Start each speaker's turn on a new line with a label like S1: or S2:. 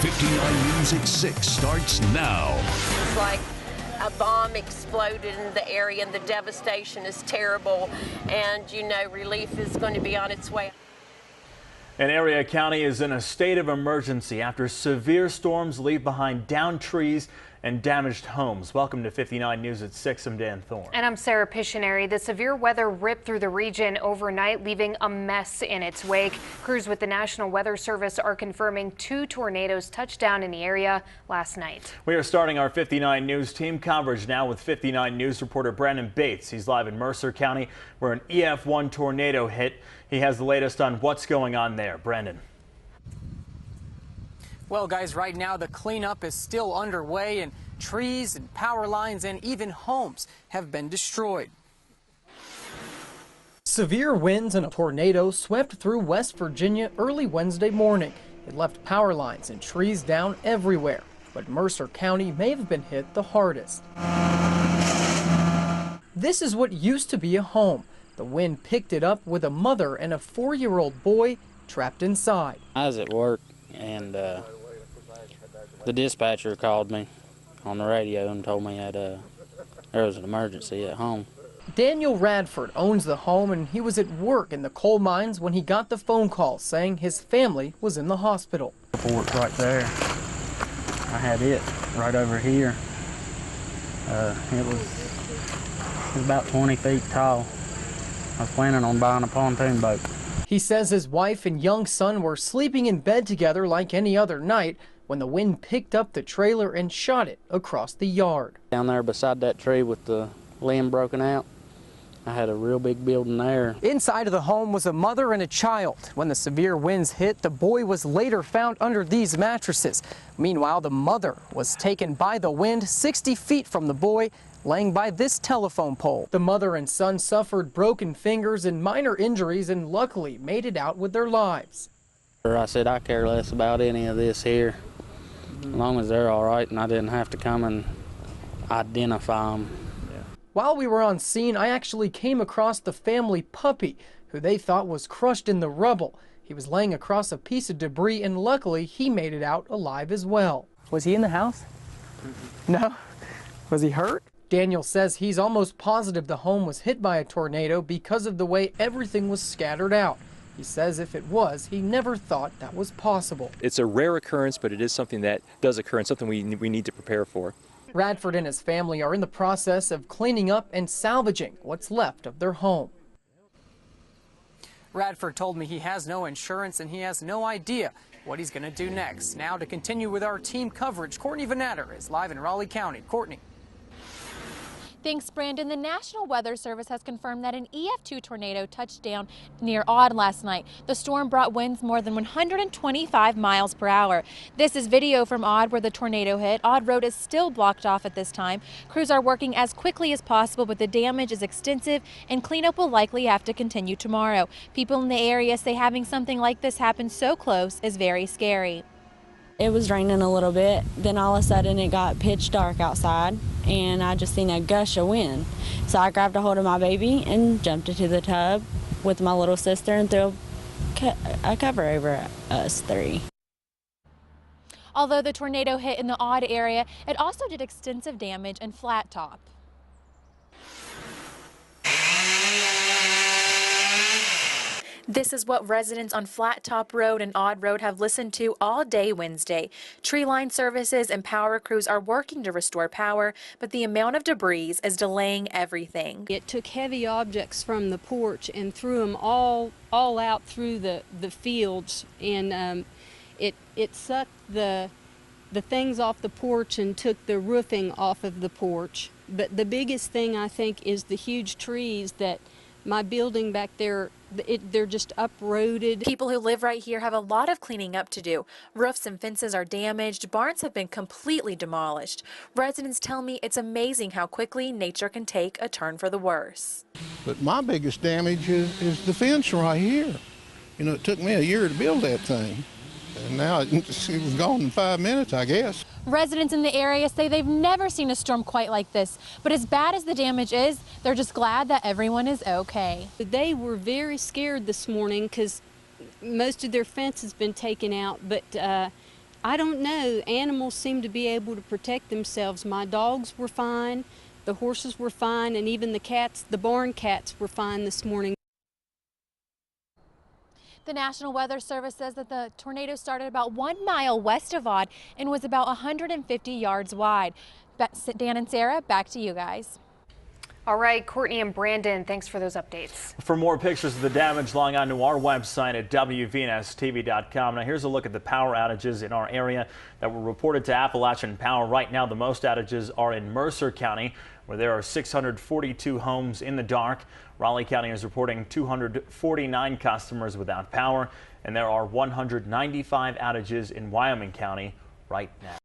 S1: 59 News at 6 starts now.
S2: It's like a bomb exploded in the area and the devastation is terrible, and you know relief is going to be on its way.
S3: An area county is in a state of emergency after severe storms leave behind downed trees and damaged homes. Welcome to 59 News at 6. I'm Dan Thorne.
S4: And I'm Sarah Piscineri. The severe weather ripped through the region overnight, leaving a mess in its wake. Crews with the National Weather Service are confirming 2 tornadoes touched down in the area last night.
S3: We are starting our 59 News team coverage now with 59 News reporter Brandon Bates. He's live in Mercer County where an EF1 tornado hit. He has the latest on what's going on there. Brandon.
S5: Well, guys, right now the cleanup is still underway, and trees and power lines and even homes have been destroyed.
S6: Severe winds and a tornado swept through West Virginia early Wednesday morning. It left power lines and trees down everywhere, but Mercer County may have been hit the hardest. This is what used to be a home. The wind picked it up with a mother and a 4-year-old boy trapped inside.
S7: I was at work, and the dispatcher called me on the radio and told me that there was an emergency at home.
S6: Daniel Radford owns the home, and he was at work in the coal mines when he got the phone call saying his family was in the hospital.
S7: Report's right there. I had it right over here. It was about 20 feet tall. I was planning on buying a pontoon boat.
S6: He says his wife and young son were sleeping in bed together like any other night when the wind picked up the trailer and shot it across the yard.
S7: Down there beside that tree with the limb broken out, I had a real big building there.
S5: Inside of the home was a mother and a child. When the severe winds hit, the boy was later found under these mattresses. Meanwhile, the mother was taken by the wind 60 feet from the boy, laying by this telephone pole. The mother and son suffered broken fingers and minor injuries and luckily made it out with their lives.
S7: I said I care less about any of this here, as long as they're all right and I didn't have to come and identify them.
S6: While we were on scene, I actually came across the family puppy, who they thought was crushed in the rubble. He was laying across a piece of debris, and luckily he made it out alive as well. Was he in the house? No? Was he hurt? Daniel says he's almost positive the home was hit by a tornado because of the way everything was scattered out. He says if it was, he never thought that was possible.
S8: It's a rare occurrence, but it is something that does occur and something we need to prepare for.
S6: Radford and his family are in the process of cleaning up and salvaging what's left of their home.
S5: Radford told me he has no insurance and he has no idea what he's going to do next. Now to continue with our team coverage, Courtney Vanatter is live in Raleigh County. Courtney.
S9: Thanks, Brandon. The National Weather Service has confirmed that an EF2 tornado touched down near Odd last night. The storm brought winds more than 125 miles per hour. This is video from Odd where the tornado hit. Odd Road is still blocked off at this time. Crews are working as quickly as possible, but the damage is extensive and cleanup will likely have to continue tomorrow. People in the area say having something like this happen so close is very scary.
S10: It was raining a little bit, then all of a sudden it got pitch dark outside and I just seen a gush of wind. So I grabbed a hold of my baby and jumped into the tub with my little sister and threw a cover over us 3.
S9: Although the tornado hit in the Odd area, it also did extensive damage in Flat Top. This is what residents on Flat Top Road and Odd Road have listened to all day Wednesday. Tree line services and power crews are working to restore power, but the amount of debris is delaying everything.
S11: It took heavy objects from the porch and threw them all out through the fields, and it sucked the things off the porch and took the roofing off of the porch. But the biggest thing I think is the huge trees that my building back there, they're just uprooted.
S9: People who live right here have a lot of cleaning up to do. Roofs and fences are damaged. Barns have been completely demolished. Residents tell me it's amazing how quickly nature can take a turn for the worse.
S12: But my biggest damage is the fence right here. You know, it took me a year to build that thing. And now it was gone in 5 minutes, I guess.
S9: Residents in the area say they've never seen a storm quite like this. But as bad as the damage is, they're just glad that everyone is okay.
S11: They were very scared this morning because most of their fence has been taken out, but I don't know. Animals seem to be able to protect themselves. My dogs were fine, the horses were fine, and even the cats, the barn cats, were fine this morning.
S9: The National Weather Service says that the tornado started about 1 mile west of Aud and was about 150 yards wide. Dan and Sarah, back to you guys.
S4: All right, Courtney and Brandon, thanks for those updates.
S3: For more pictures of the damage, log on to our website at WVNSTV.com. Now here's a look at the power outages in our area that were reported to Appalachian Power. Right now, the most outages are in Mercer County, where there are 642 homes in the dark. Raleigh County is reporting 249 customers without power, and there are 195 outages in Wyoming County right now.